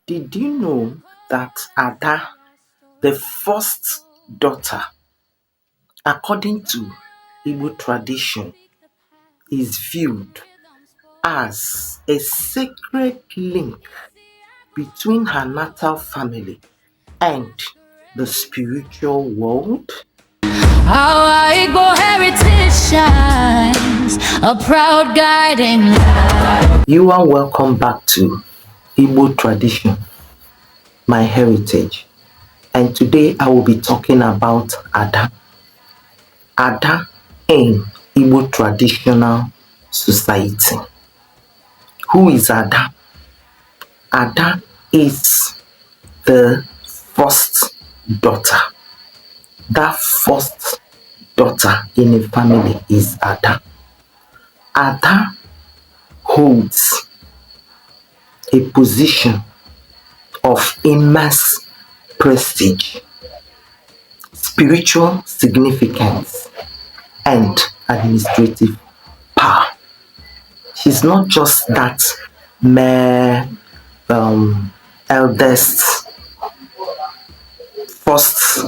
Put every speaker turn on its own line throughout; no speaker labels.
Did you know that Ada, the first daughter, according to Igbo tradition, is viewed as a sacred link between her natal family and the spiritual world?
Our Igbo heritage shines, a proud guiding light.
You are welcome back to Igbo tradition, my heritage. And today I will be talking about Ada. Ada in Igbo traditional society. Who is Ada? Ada is the first daughter. That first daughter in a family is Ada. Ada holds a position of immense prestige, spiritual significance, and administrative power. She's not just that mere eldest first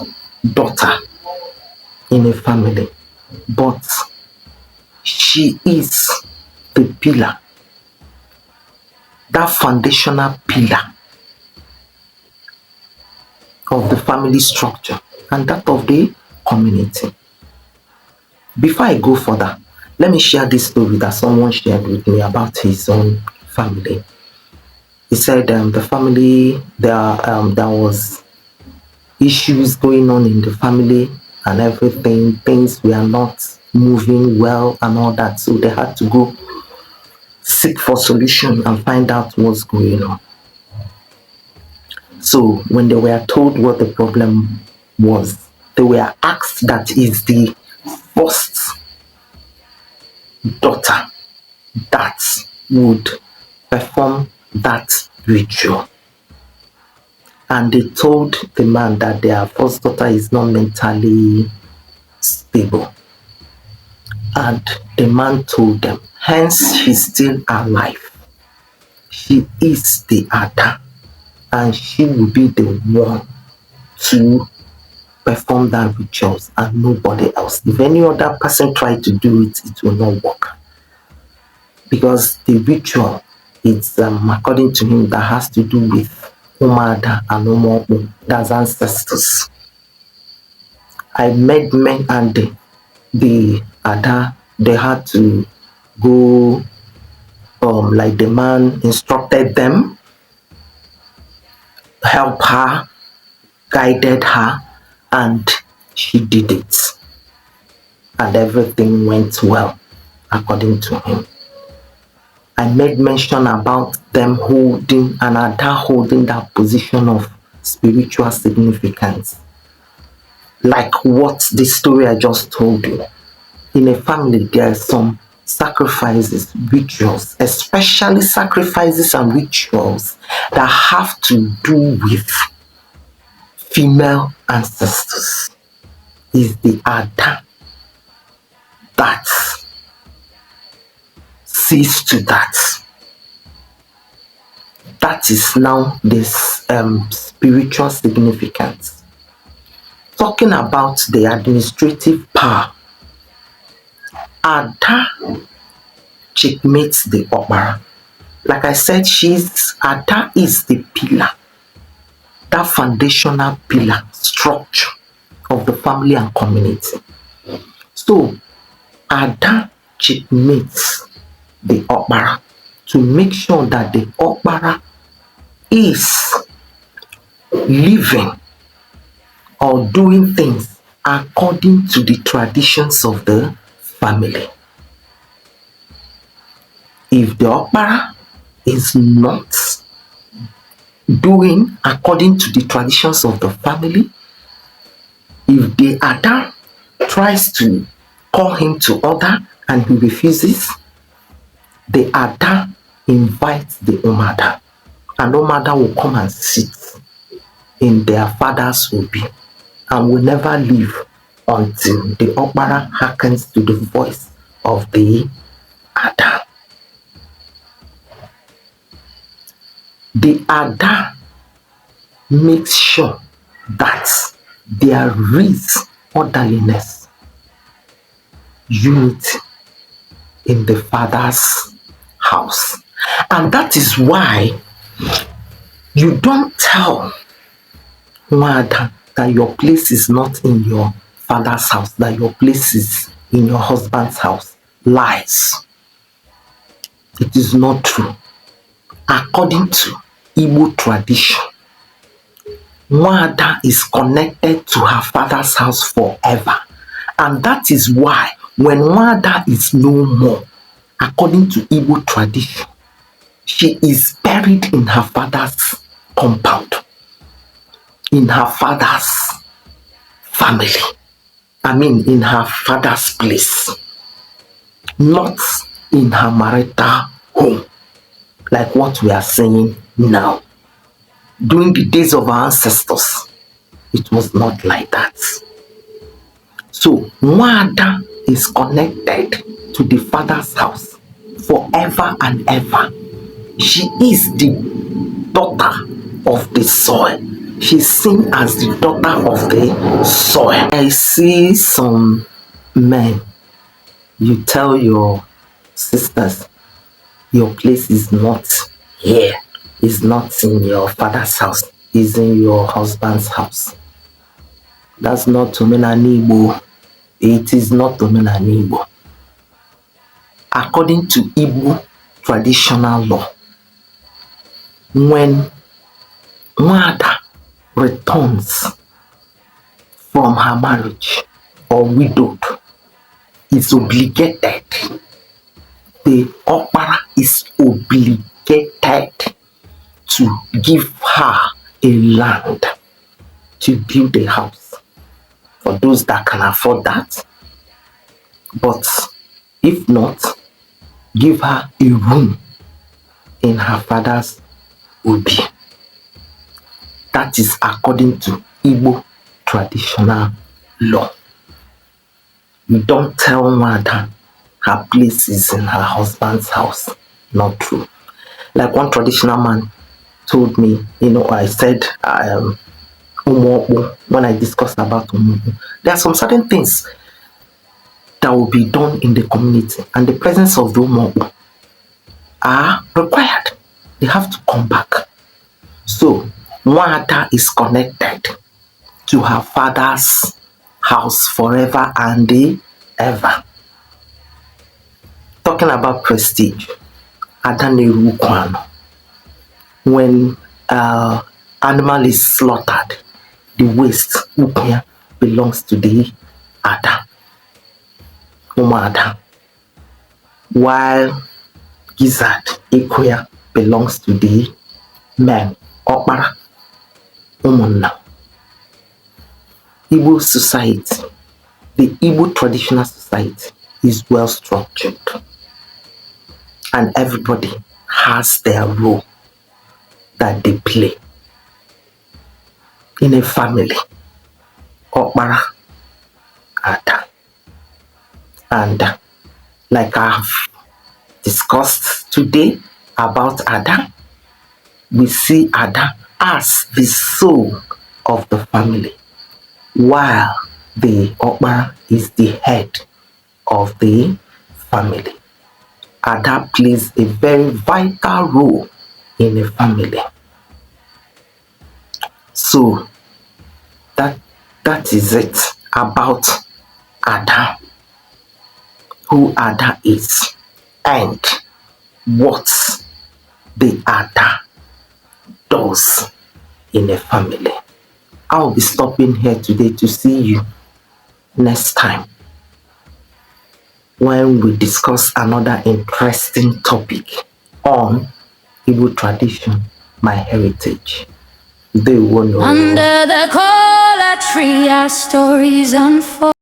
daughter in a family, but she is the pillar, that foundational pillar of the family structure and that of the community. Before I go further, let me share this story that someone shared with me about his own family. He said the family, there was issues going on in the family and everything. Things were not moving well and all that. So they had to go seek for solution and find out what's going on. So when they were told what the problem was, they were asked that is the first daughter that would perform that ritual. And they told the man that their first daughter is not mentally stable. And the man told them, hence she's still alive. She is the Ada, and she will be the one to perform that rituals and nobody else. If any other person try to do it, it will not work. Because the ritual is according to him that has to do with Umada and Umobu, that's ancestors. I met men and the Ada, they had to go like the man instructed them, help her, guided her, and she did it. And everything went well according to him. I made mention about them holding and Ada holding that position of spiritual significance. Like what the story I just told you. In a family, there are some sacrifices, rituals, especially sacrifices and rituals that have to do with female ancestors. Is the Ada that sees to that. That is now this spiritual significance. Talking about the administrative power, Ada checkmates the Okpara. Like I said, Ada is the pillar, that foundational pillar structure of the family and community. So Ada checkmates the Okpara to make sure that the Okpara is living or doing things according to the traditions of the family. If the Okpara is not doing according to the traditions of the family, if the Ada tries to call him to order and he refuses, the Ada invites the Umada, and Umada will come and sit in their father's obi and will never leave until the Okpara hearkens to the voice of the Ada. The Ada makes sure that there is orderliness, unity in the father's house. And that is why you don't tell Nwada that your place is not in your father's house, that your place is in your husband's house. Lies. It is not true. According to Igbo tradition, Nwada is connected to her father's house forever. And that is why when Nwada is no more, according to Igbo tradition, she is buried in her father's compound, in her father's family. I mean, in her father's place, not in her marital home, like what we are saying now. During the days of our ancestors, it was not like that. So, Nwada is connected to the father's house forever and ever. She is the daughter of the soil. She's seen as the daughter of the soil. I see some men, you tell your sisters, your place is not here, is not in your father's house, is in your husband's house. That's not Omenani Igbo. It is not Omenani Igbo. According to Igbo traditional law, when Nwada returns from her marriage or widowed, is obligated, the Okpara is obligated to give her a land to build a house for those that can afford that. But if not, give her a room in her father's obi. That is according to Igbo traditional law. You don't tell Nwada her place is in her husband's house. Not true. Like one traditional man told me, I said, when I discussed about Umuokpu, there are some certain things that will be done in the community, and the presence of the Umuokpu are required. They have to come back. So, Nwada is connected to her father's house forever and ever. Talking about prestige, Adaneru Kwano. When animal is slaughtered, the waste Uknya belongs to the Ada, Ada. While gizzard Ikuya belongs to the men, Okpara, Umunna. Igbo society, the Igbo traditional society is well structured, and everybody has their role that they play in a family. Okpara, Ada. And like I have discussed today about Ada, we see Ada as the soul of the family, while the Okpara is the head of the family. Ada plays a very vital role in a family. So that is it about Ada, who Ada is, and what the Ada does in a family. I'll be stopping here today to see you next time when we discuss another interesting topic on Igbo tradition, my heritage. They will know.
Under the cola tree, our stories unfold.